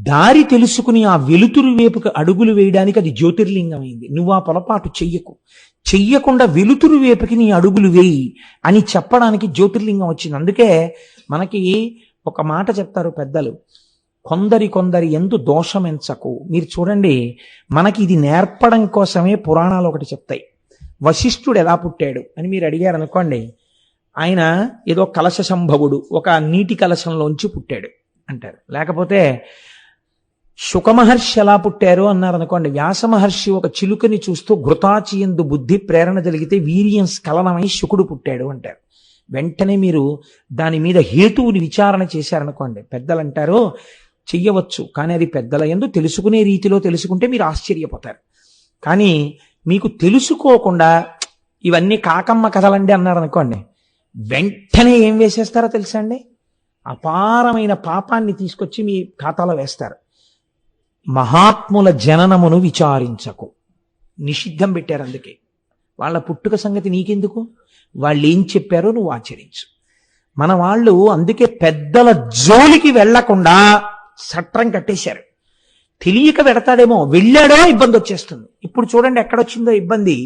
దారి తెలుసుకుని ఆ వెలుతురు వైపుకి అడుగులు వేయడానికి అది జ్యోతిర్లింగమైంది. నువ్వు ఆ పొరపాటు చెయ్యకుండా వెలుతురు వైపుకి నీ అడుగులు వేయి అని చెప్పడానికి జ్యోతిర్లింగం వచ్చింది. అందుకే మనకి ఒక మాట చెప్తారు పెద్దలు, కొందరి ఎందు దోషమెంచకు. మీరు చూడండి, మనకి ఇది నేర్పడం కోసమే పురాణాలు ఒకటి చెప్తాయి. వశిష్ఠుడు ఎలా పుట్టాడు అని మీరు అడిగారు అనుకోండి, ఆయన ఏదో కలశ సంభవుడు, ఒక నీటి కలశంలోంచి పుట్టాడు అంటారు. లేకపోతే శుకమహర్షి ఎలా పుట్టారు అన్నారు అనుకోండి, వ్యాస మహర్షి ఒక చిలుకని చూస్తూ ఘృతాచియందు బుద్ధి ప్రేరణ జరిగితే వీర్యం స్ఖలనమై శుకుడు పుట్టాడు అంటారు. వెంటనే మీరు దాని మీద హేతువుని విచారణ చేశారనుకోండి, పెద్దలు అంటారు చెయ్యవచ్చు, కానీ అది పెద్దల యందు తెలుసుకునే రీతిలో తెలుసుకుంటే మీరు ఆశ్చర్యపోతారు. కానీ మీకు తెలుసుకోకుండా ఇవన్నీ కాకమ్మ కథలండి అన్నారు అనుకోండి, వెంటనే ఏం వేసేస్తారో తెలుసా అండి? అపారమైన పాపాన్ని తీసుకొచ్చి మీ ఖాతాలో వేస్తారు. మహాత్ముల జననమును విచారించకు, నిషిద్ధం పెట్టారు. అందుకే వాళ్ళ పుట్టుక సంగతి నీకెందుకు, వాళ్ళు ఏం చెప్పారో నువ్వు ఆచరించు. మన వాళ్ళు అందుకే పెద్దల జోలికి వెళ్లకుండా సట్రం కట్టేశారు. తెలియక పెడతాడేమో, వెళ్ళాడో ఇబ్బంది వచ్చేస్తుంది. ఇప్పుడు చూడండి ఎక్కడొచ్చిందో ఇబ్బంది.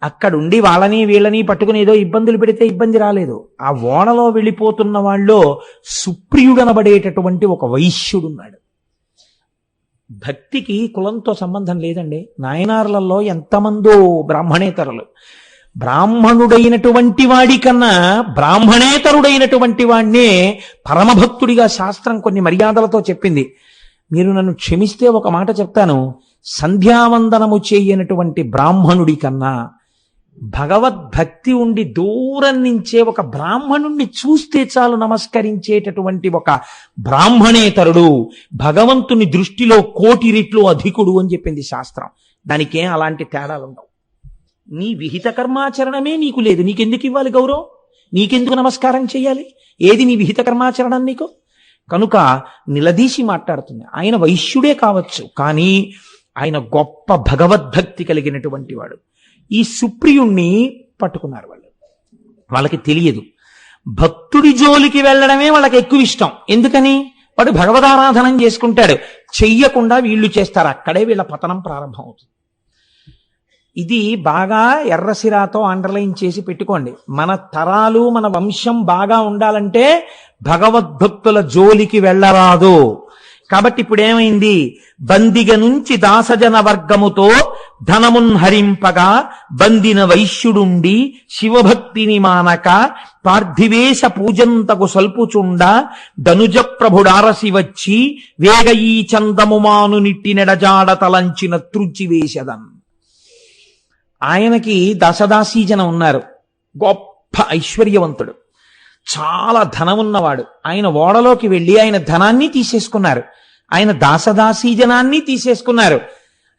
అక్కడుండి వాళ్ళని వీళ్ళని పట్టుకుని ఏదో ఇబ్బందులు పెడితే ఇబ్బంది రాలేదు. ఆ ఓడలో వెళ్ళిపోతున్న వాళ్ళు సుప్రియుడనబడేటటువంటి ఒక వైశ్యుడున్నాడు. భక్తికి కులంతో సంబంధం లేదండి. నాయనార్లలో ఎంతమందో బ్రాహ్మణేతరులు. బ్రాహ్మణుడైనటువంటి వాడికన్నా బ్రాహ్మణేతరుడైనటువంటి వాడినే పరమభక్తుడిగా శాస్త్రం కొన్ని మర్యాదలతో చెప్పింది. మీరు నన్ను క్షమిస్తే ఒక మాట చెప్తాను, సంధ్యావందనము చేయనటువంటి బ్రాహ్మణుడి కన్నా భగవద్భక్తి ఉండి దూరం నుంచే ఒక బ్రాహ్మణుణ్ణి చూస్తే చాలు నమస్కరించేటటువంటి ఒక బ్రాహ్మణేతరుడు భగవంతుని దృష్టిలో 1,000,000 రెట్లు అధికుడు అని చెప్పింది శాస్త్రం. దానికేం అలాంటి తేడాలు ఉండవు. నీ విహిత కర్మాచరణమే నీకు లేదు, నీకెందుకు ఇవ్వాలి గౌరవం? నీకెందుకు నమస్కారం చేయాలి? ఏది నీ విహిత కర్మాచరణం నీకు? కనుక నిలదీసి మాట్లాడుతుంది. ఆయన వైశ్యుడే కావచ్చు, కానీ ఆయన గొప్ప భగవద్భక్తి కలిగినటువంటి వాడు. ఈ సుప్రియుణ్ణి పట్టుకున్నారు వాళ్ళు. వాళ్ళకి తెలియదు, భక్తుడి జోలికి వెళ్ళడమే వాళ్ళకి ఎక్కువ ఇష్టం. ఎందుకని? వాడు భగవదారాధనం చేసుకుంటాడు, చెయ్యకుండా వీళ్ళు చేస్తారు. అక్కడే వీళ్ళ పతనం ప్రారంభం అవుతుంది. ఇది బాగా ఎర్రసిరాతో అండర్లైన్ చేసి పెట్టుకోండి. మన తరాలు మన వంశం బాగా ఉండాలంటే భగవద్భక్తుల జోలికి వెళ్ళరాదు. కాబట్టి ఇప్పుడు ఏమైంది? బందిగ నుంచి దాసజన వర్గముతో ధనమున్ హరింపగా బందిన వైశ్యుడుండి శివభక్తిని మానక పార్థివేశ పూజంతకు సల్పుచుండ ధనుజ ప్రభుడారసి వచ్చి వేగ ఈ చందముమాను నిట్టి నెడజాడ తలంచిన త్రుచివేశదన్. ఆయనకి దశదాసీజనం ఉన్నారు. గొప్ప ఐశ్వర్యవంతుడు, చాలా ధనం ఉన్నవాడు. ఆయన ఓడలోకి వెళ్ళి ఆయన ధనాన్ని తీసేసుకున్నారు, ఆయన దాసదాసీజనాన్ని తీసేసుకున్నారు.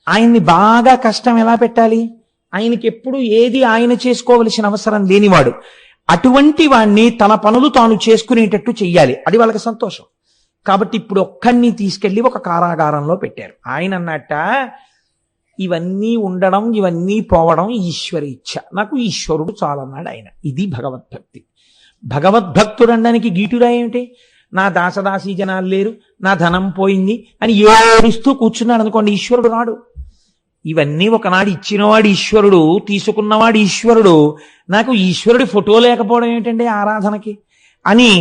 ఆయన్ని బాగా కష్టం ఎలా పెట్టాలి? ఆయనకి ఎప్పుడు ఏది ఆయన చేసుకోవలసిన అవసరం లేనివాడు. అటువంటి వాణ్ణి తన పనులు తాను చేసుకునేటట్టు చెయ్యాలి, అది వాళ్ళకి సంతోషం. కాబట్టి ఇప్పుడు ఒక్కడిని తీసుకెళ్లి ఒక కారాగారంలో పెట్టారు. ఆయన అన్నట్ట, ఇవన్నీ ఉండడం ఇవన్నీ పోవడం ఈశ్వర ఇచ్ఛ, నాకు ఈశ్వరుడు చాలన్నాడు ఆయన. ఇది భగవద్భక్తి. భగవద్భక్తుడు అనడానికి గీటురా ఏమిటి? నా దాసదాసీ జనాలు లేరు, నా ధనం పోయింది అని ఏడుస్తూ కూర్చున్నాడు అనుకోండి, ఈశ్వరుడు రాడు. ఇవన్నీ ఒకనాడు ఇచ్చినవాడు ఈశ్వరుడు, తీసుకున్నవాడు ఈశ్వరుడు. నాకు ఈశ్వరుడి ఫోటో లేకపోవడం ఏమిటండి ఆరాధనకి అని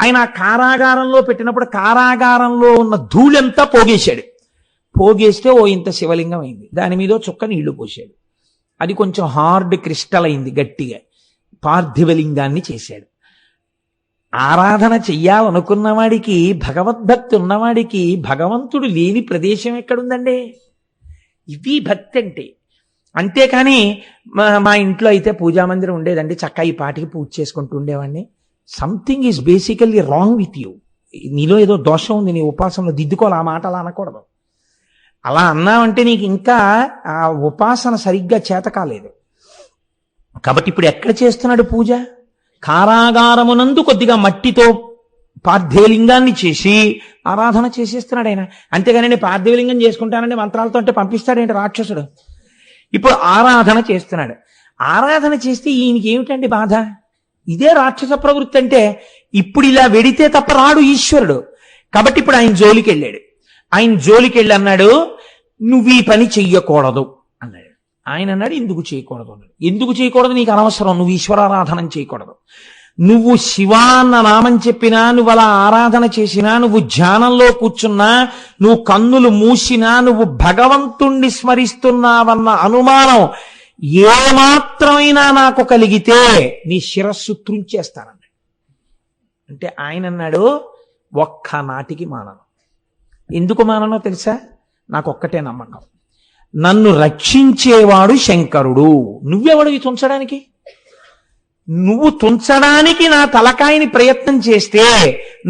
ఆయన కారాగారంలో పెట్టినప్పుడు కారాగారంలో ఉన్న ధూళంతా పోగేశాడు. పోగేస్తే ఓ ఇంత శివలింగం అయింది, దాని మీద చుక్క నీళ్లు పోసాడు. అది కొంచెం హార్డ్ క్రిస్టల్ అయింది, గట్టిగా పార్థివలింగాన్ని చేశాడు. ఆరాధన చెయ్యాలనుకున్నవాడికి, భగవద్భక్తి ఉన్నవాడికి భగవంతుడు లేని ప్రదేశం ఎక్కడుందండి? ఇది భక్తి అంటే. అంతేకాని మా ఇంట్లో అయితే పూజామందిరం ఉండేదండి, చక్క ఈ పాటికి పూజ చేసుకుంటూ ఉండేవాడిని. Something is basically wrong with you. నీలో ఏదో దోషం ఉంది, నీ ఉపాసనలో దిద్దుకోవాలి. ఆ మాట అలా అనకూడదు. అలా అన్నావంటే నీకు ఇంకా ఆ ఉపాసన సరిగ్గా చేత కాలేదు. కాబట్టి ఇప్పుడు ఎక్కడ చేస్తున్నాడు పూజ? కారాగారమునందు కొద్దిగా మట్టితో పార్థివలింగాన్ని చేసి ఆరాధన చేసేస్తున్నాడు ఆయన. అంతేగాని పార్థివలింగం చేసుకుంటానంటే మంత్రాలతో అంటే పంపిస్తాడేంటి రాక్షసుడు? ఇప్పుడు ఆరాధన చేస్తున్నాడు. ఆరాధన చేస్తే ఈయనకి ఏమిటండి బాధ? ఇదే రాక్షస ప్రవృత్తి అంటే. ఇప్పుడు ఇలా వెడితే తప్ప రాడు ఈశ్వరుడు. కాబట్టి ఇప్పుడు ఆయన జోలికి వెళ్ళాడు. ఆయన జోలికి వెళ్ళి అన్నాడు, నువ్వు ఈ పని చెయ్యకూడదు అన్నాడు. ఆయన అన్నాడు, ఎందుకు చేయకూడదు అన్నాడు. ఎందుకు చేయకూడదు? నీకు అనవసరం, నువ్వు ఈశ్వరారాధన చేయకూడదు. నువ్వు శివా అన్న నామం చెప్పినా, నువ్వు అలా ఆరాధన చేసినా, నువ్వు ధ్యానంలో కూర్చున్నా, నువ్వు కన్నులు మూసినా, నువ్వు భగవంతుణ్ణి స్మరిస్తున్నావన్న అనుమానం ఏమాత్రమైనా నాకు కలిగితే నీ శిరస్సు త్రుంచేస్తానన్నాడు. అంటే ఆయన అన్నాడు, ఒక్క నాటికి మానను. ఎందుకు మాననో తెలుసా? నాకు ఒక్కటే నమ్మకం, నన్ను రక్షించేవాడు శంకరుడు. నువ్వెవడివి తుంచడానికి? నువ్వు తుంచడానికి నా తలకాయని ప్రయత్నం చేస్తే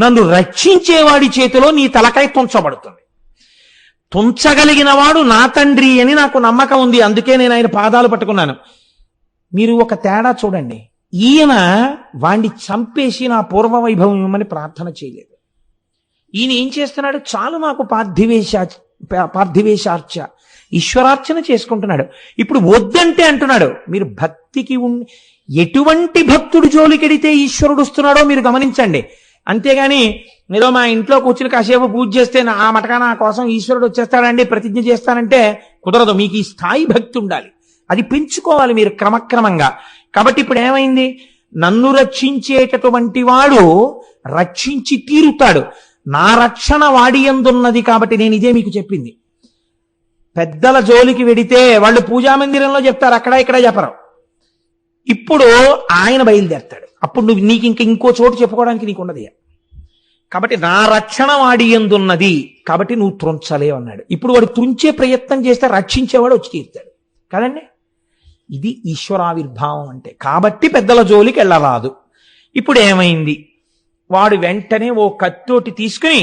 నన్ను రక్షించేవాడి చేతిలో నీ తలకాయ తుంచబడుతుంది. తుంచగలిగిన వాడు నా తండ్రి అని నాకు నమ్మకం ఉంది, అందుకే నేను ఆయన పాదాలు పట్టుకున్నాను. మీరు ఒక తేడా చూడండి, ఈయన వాణ్ణి చంపేసి నా పూర్వ వైభవం ఇవ్వమని ప్రార్థన చేయలేదు. ఈయన ఏం చేస్తున్నాడు? చాలు నాకు పార్థివేశార్చ, ఈశ్వరార్చన చేసుకుంటున్నాడు. ఇప్పుడు వద్దంటే అంటున్నాడు. మీరు భక్తికి ఎటువంటి భక్తుడు జోలికెడితే ఈశ్వరుడు వస్తున్నాడో మీరు గమనించండి. అంతేగాని ఏదో మా ఇంట్లో కూర్చుని కాసేపు పూజ చేస్తే ఆ మటకా నా కోసం ఈశ్వరుడు వచ్చేస్తాడండి ప్రతిజ్ఞ చేస్తానంటే కుదరదు. మీకు ఈ స్థాయి భక్తి ఉండాలి, అది పెంచుకోవాలి మీరు క్రమక్రమంగా. కాబట్టి ఇప్పుడు ఏమైంది? నన్ను రక్షించేటటువంటి వాడు రక్షించి తీరుతాడు. నా రక్షణ వాడి యందున్నది. కాబట్టి నేను ఇదే మీకు చెప్పింది. పెద్దల జోలికి వెడితే వాళ్ళు పూజామందిరంలో చెప్తారు, అక్కడ ఇక్కడ చెప్పరు. ఇప్పుడు ఆయన బయలుదేరతాడు. అప్పుడు నీకు ఇంకో చోటు చెప్పుకోవడానికి నీకు ఉండదు. కాబట్టి నా రక్షణ వాడి యందున్నది, కాబట్టి నువ్వు త్రుంచలేవు అన్నాడు. ఇప్పుడు వాడు త్రుంచే ప్రయత్నం చేస్తే రక్షించేవాడు వచ్చి తీరుతాడు కదండి. ఇది ఈశ్వరావిర్భావం అంటే. కాబట్టి పెద్దల జోలికి వెళ్ళరాదు. ఇప్పుడు ఏమైంది? వాడు వెంటనే ఓ కత్తోటి తీసుకుని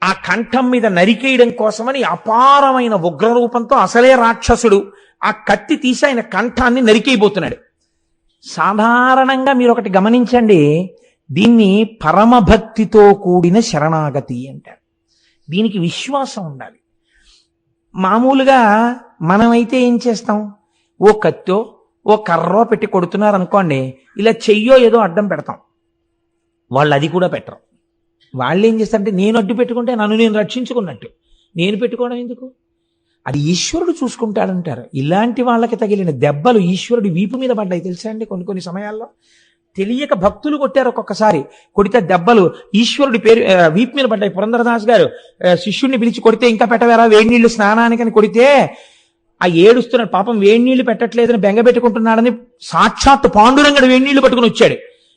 ఆ కంఠం మీద నరికేయడం కోసమని అపారమైన ఉగ్రరూపంతో, అసలే రాక్షసుడు, ఆ కత్తి తీసి ఆయన కంఠాన్ని నరికేయబోతున్నాడు. సాధారణంగా మీరు ఒకటి గమనించండి, దీన్ని పరమభక్తితో కూడిన శరణాగతి అంటారు. దీనికి విశ్వాసం ఉండాలి. మామూలుగా మనమైతే ఏం చేస్తాం? ఓ కత్తో ఓ కర్రో పెట్టి కొడుతున్నారు అనుకోండి, ఇలా చెయ్యో ఏదో అడ్డం పెడతాం. వాళ్ళు అది కూడా పెట్టరు. వాళ్ళు ఏం చేస్తారంటే, నేను అడ్డు పెట్టుకుంటే నన్ను నేను రక్షించుకున్నట్టు. నేను పెట్టుకోవడం ఎందుకు? అది ఈశ్వరుడు చూసుకుంటాడంటారు. ఇలాంటి వాళ్ళకి తగిలిన దెబ్బలు ఈశ్వరుడి వీపు మీద పడ్డాయి తెలుసా అండి కొన్ని సమయాల్లో. తెలియక భక్తులు కొట్టారు ఒక్కొక్కసారి. కొడితే దెబ్బలు ఈశ్వరుడి పేరు వీపు మీద పడ్డాయి. పురంధరదాస్ గారు శిష్యుడిని పిలిచి కొడితే ఇంకా పెట్టవేరా వేడి నీళ్లు స్నానానికని కొడితే ఆ ఏడుస్తున్నాడు. పాపం వేడి నీళ్లు పెట్టట్లేదని బెంగ పెట్టుకుంటున్నాడని సాక్షాత్తు పాండురంగడు వేడి నీళ్లు పట్టుకుని వచ్చాడు.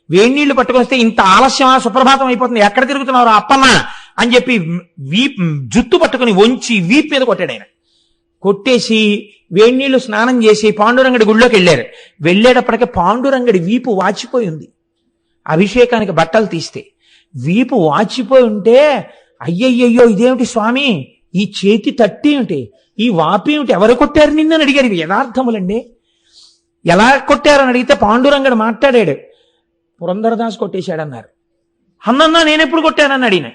వేడి నీళ్లు పట్టుకుని వస్తే ఇంత ఆలస్యమా, సుప్రభాతం అయిపోతుంది, ఎక్కడ తిరుగుతున్నారు అప్పన్న అని చెప్పి జుత్తు పట్టుకుని వంచి వీపు మీద కొట్టాడు. ఆయన కొట్టేసి వేడి నీళ్లు స్నానం చేసి పాండురంగడి గుళ్ళోకి వెళ్ళారు. వెళ్ళేటప్పటికే పాండురంగడి వీపు వాచిపోయి ఉంది. అభిషేకానికి బట్టలు తీస్తే వీపు వాచిపోయి ఉంటే, అయ్యయ్యో ఇదేమిటి స్వామి, ఈ చేతి తట్టి ఏమిటి, ఈ వాపి ఏమిటి, ఎవరు కొట్టారు నిన్నని అడిగారు. ఇవి యథార్థములండి. ఎలా కొట్టారని అడిగితే పాండురంగడు మాట్లాడాడు. పురంధరదాస్ కొట్టేశాడన్నారు. అన్నన్నా నేనెప్పుడు కొట్టానని అడిగిన.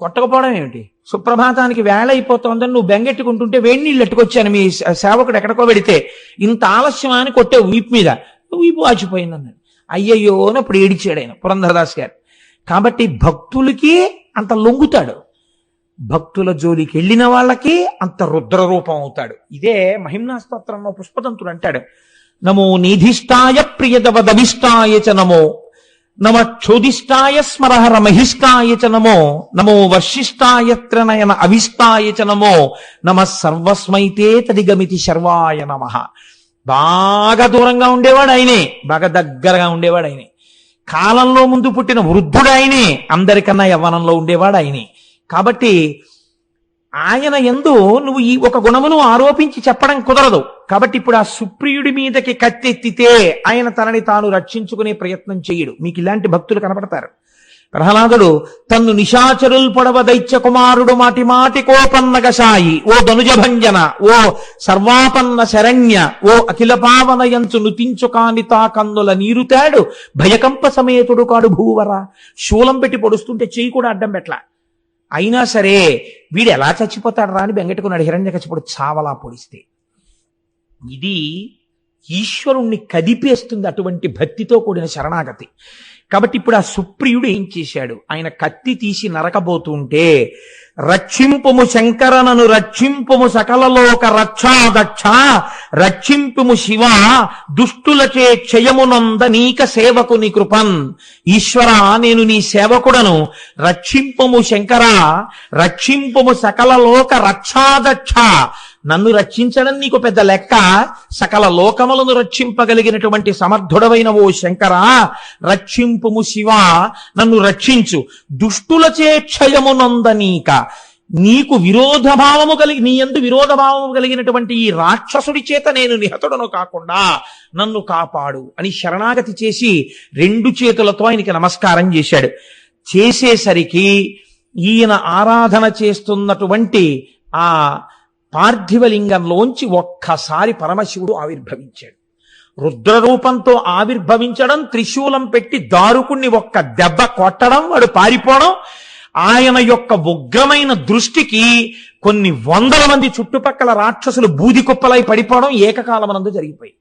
కొట్టకపోవడం ఏమిటి, సుప్రభాతానికి వేళ అయిపోతుందని నువ్వు బెంగెట్టుకుంటుంటే వేడి నీళ్ళు ఎట్టుకొచ్చాను మీ సేవకుడు ఎక్కడికో పెడితే, ఇంత ఆలస్యమా అని కొట్టే వీపు మీద, వీపు వాచిపోయింది అన్నాడు. అయ్యయ్యో అని అప్పుడు ఏడిచాడు ఆయన పురంధరదాస్ గారు. కాబట్టి భక్తులకి అంత లొంగుతాడు, భక్తుల జోలికి వెళ్ళిన వాళ్ళకి అంత రుద్రరూపం అవుతాడు. ఇదే మహిమ్నా స్తోత్రంలో పుష్పదంతుడు అంటాడు, నమో నిధిష్టాయ ప్రియదవదవిష్టాయ చ నమో, నమ క్షోదిష్టాయ స్మరహర మహిష్టాయ చ నమో, నమో వర్షిష్టాయ త్రనయన అవిష్టాయ చ నమో, నమ సర్వస్మైతే తదిగమితి శర్వాయ నమః. బాగా దూరంగా ఉండేవాడు ఆయనే, బాగా దగ్గరగా ఉండేవాడు ఆయనే. కాలంలో ముందు పుట్టిన వృద్ధుడు ఆయనే, అందరికన్నా యవ్వనంలో ఉండేవాడు ఆయనే. కాబట్టి ఆయన యందు నువ్వు ఈ ఒక గుణమును ఆరోపించి చెప్పడం కుదరదు. కాబట్టి ఇప్పుడు ఆ సుప్రియుడి మీదకి కత్తెత్తితే ఆయన తనని తాను రక్షించుకునే ప్రయత్నం చేయడు. మీకు ఇలాంటి భక్తులు కనపడతారు. ప్రహ్లాదుడు తన్ను నిశాచరుల్ పొడవ దైత్య కుమారుడు మాటి మాటి కోపన్నగసాయి, ఓ ధనుజభంజన, ఓ సర్వాపన్న శరణ్య, ఓ అఖిల పావనయంచు నుతించు కాని తా కన్నుల నీరుతాడు, భయకంప సమేతుడు కాడు భూవర. శూలం పెట్టి పొడుస్తుంటే చెయ్యి కూడా అడ్డం పెట్ల. అయినా సరే వీడు ఎలా చచ్చిపోతాడు రా అని బెంగెట్టుకున్నాడు. హిరణ్యకశిపుడు చావలా పొడిస్తే. ఇది ఈశ్వరుణ్ణి కదిపేస్తుంది అటువంటి భక్తితో కూడిన శరణాగతి. కాబట్టి ఇప్పుడు ఆ సుప్రియుడు ఏం చేశాడు, ఆయన కత్తి తీసి నరకబోతుంటే, రక్షింపుము శంకరనను రక్షింపుము సకలలోక రక్షాదక్ష, రక్షింపుము శివ దుష్టులచే క్షయమునంద నీక సేవకుని కృపన్. ఈశ్వర నేను నీ సేవకుడను, రక్షింపుము శంకర, రక్షింపుము సకలలోక రక్షాదక్ష. నన్ను రక్షించడం నీకు పెద్ద లెక్క, సకల లోకములను రక్షింపగలిగినటువంటి సమర్థుడవైన ఓ శంకర, రక్షింపుము శివ, నన్ను రక్షించు. దుష్టులచే క్షయమునందనీక, నీకు విరోధభావము కలిగి, నీ యందు విరోధభావము కలిగినటువంటి ఈ రాక్షసుడి చేత నేను నిహతుడను కాకుండా నన్ను కాపాడు అని శరణాగతి చేసి 2 చేతులతో ఆయనకి నమస్కారం చేశాడు. చేసేసరికి ఈయన ఆరాధన చేస్తున్నటువంటి ఆ పార్థివలింగంలోంచి ఒక్కసారి పరమశివుడు ఆవిర్భవించాడు. రుద్రరూపంతో ఆవిర్భవించడం, త్రిశూలం పెట్టి దారుకుణ్ణి ఒక్క దెబ్బ కొట్టడం, వాడు పారిపోవడం, ఆయన యొక్క ఉగ్రమైన దృష్టికి కొన్ని వందల మంది చుట్టుపక్కల రాక్షసులు బూది కుప్పలై పడిపోవడం ఏకకాలమనందు జరిగిపోయి.